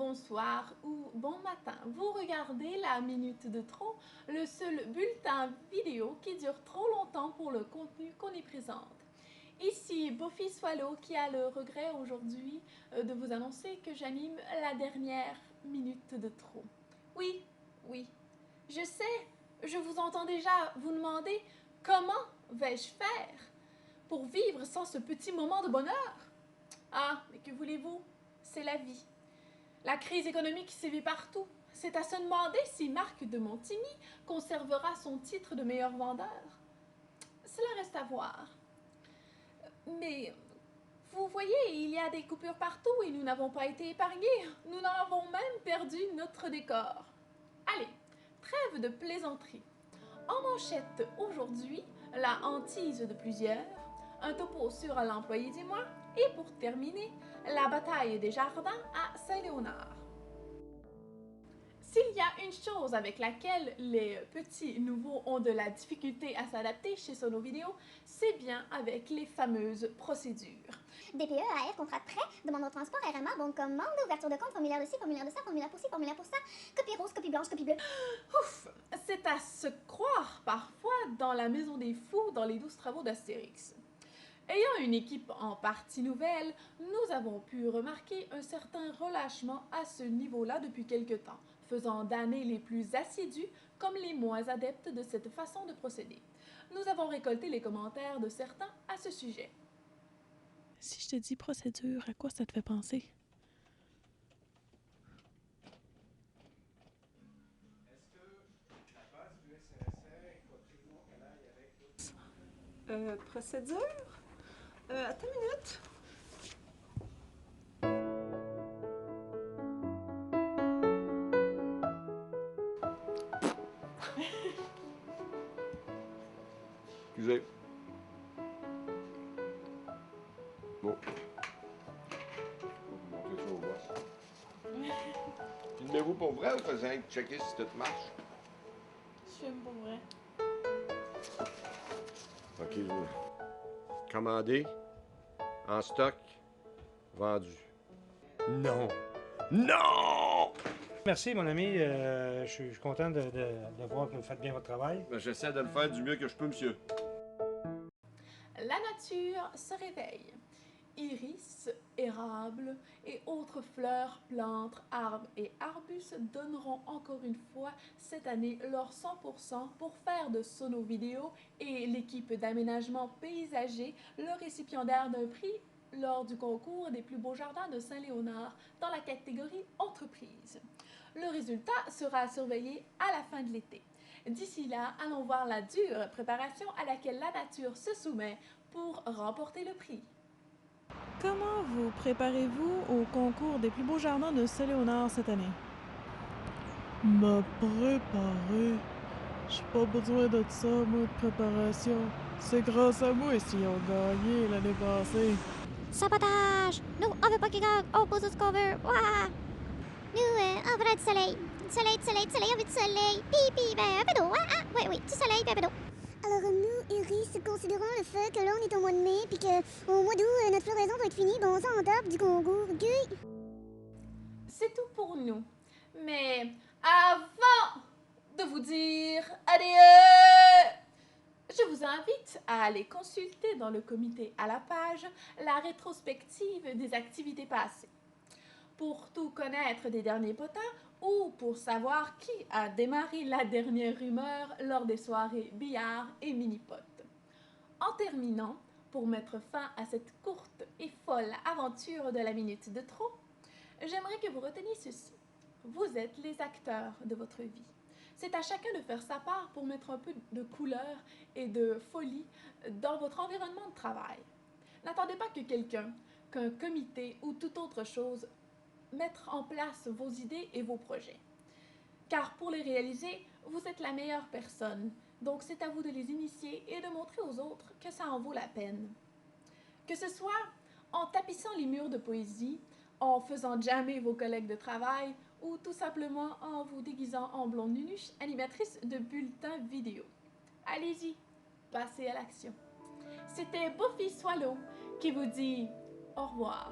bonsoir ou bon matin. Vous regardez la Minute de Trop, le seul bulletin vidéo qui dure trop longtemps pour le contenu qu'on y présente. Ici Buffy Swallow qui a le regret aujourd'hui de vous annoncer que j'anime la dernière Minute de Trop. Oui, je sais, je vous entends déjà vous demander comment vais-je faire pour vivre sans ce petit moment de bonheur? Ah, mais que voulez-vous? C'est la vie. La crise économique sévit partout. C'est à se demander si Marc de Montigny conservera son titre de meilleur vendeur. Cela reste à voir. Mais vous voyez, il y a des coupures partout et nous n'avons pas été épargnés. Nous en avons même perdu notre décor. Allez, trêve de plaisanterie. En manchette aujourd'hui, la hantise de plusieurs, un topo sur l'employé du mois et pour terminer, la bataille des jardins à Saint-Léonard. S'il y a une chose avec laquelle les petits nouveaux ont de la difficulté à s'adapter chez Sono Vidéo, c'est bien avec les fameuses procédures. DPE, AF, contrat de prêt, demande de transport, RMA, bon de commande, ouverture de compte, formulaire de ci, formulaire de ça, formulaire pour ci, formulaire pour ça, copie rose, copie blanche, copie bleue. Ouf, c'est à se croire parfois dans la maison des fous dans les 12 travaux d'Astérix. Ayant une équipe en partie nouvelle, nous avons pu remarquer un certain relâchement à ce niveau-là depuis quelque temps, faisant d'années les plus assidus comme les moins adeptes de cette façon de procéder. Nous avons récolté les commentaires de certains à ce sujet. Si je te dis procédure, à quoi ça te fait penser? Est-ce que la base du SNSR est prévoir qu'elle aille avec Procédure? Attends une minute. Excusez. Bon. Je vais vous montrer ça au boss. Filmez-vous pour vrai ou faisez checker si tout marche? Je filme pour vrai. OK. Commandé. En stock. Vendu. Non. Non! Merci, mon ami. Je suis content de voir que vous faites bien votre travail. Ben, j'essaie de le faire du mieux que je peux, monsieur. La nature se réveille. Iris, érables et autres fleurs, plantes, arbres et arbustes donneront encore une fois cette année leur 100% pour faire de Sono Vidéo et l'équipe d'aménagement paysager le récipiendaire d'un prix lors du concours des plus beaux jardins de Saint-Léonard dans la catégorie entreprise. Le résultat sera surveillé à la fin de l'été. D'ici là, allons voir la dure préparation à laquelle la nature se soumet pour remporter le prix. Comment vous préparez-vous au concours des plus beaux jardins de Saint-Léonard cette année? Me préparer? J'ai pas besoin de ça, moi, de préparation. C'est grâce à moi s'ils ont gagné l'année passée. Sabotage! Nous, on veut pas qu'il gagne, on pose au cover, ouah! Nous, on veut du soleil. Soleil, on veut du soleil. Pipi, ben un peu d'eau, hein? Oui, du soleil, puis un peu d'eau. Alors nous, Iris, considérant le fait que là on est au mois de mai, puis qu'au mois d'août, notre floraison va être finie, ben on s'en tape du concours, ok? C'est tout pour nous. Mais avant de vous dire adieu, je vous invite à aller consulter dans le comité à la page la rétrospective des activités passées. Pour tout connaître des derniers potins ou pour savoir qui a démarré la dernière rumeur lors des soirées billard et mini-pot. En terminant, pour mettre fin à cette courte et folle aventure de la minute de trop, j'aimerais que vous reteniez ceci. Vous êtes les acteurs de votre vie. C'est à chacun de faire sa part pour mettre un peu de couleur et de folie dans votre environnement de travail. N'attendez pas que quelqu'un, qu'un comité ou toute autre chose mettre en place vos idées et vos projets. Car pour les réaliser, vous êtes la meilleure personne. Donc c'est à vous de les initier et de montrer aux autres que ça en vaut la peine. Que ce soit en tapissant les murs de poésie, en faisant jammer vos collègues de travail ou tout simplement en vous déguisant en blonde nunuche, animatrice de bulletins vidéo. Allez-y, passez à l'action. C'était Buffy Swallow qui vous dit au revoir.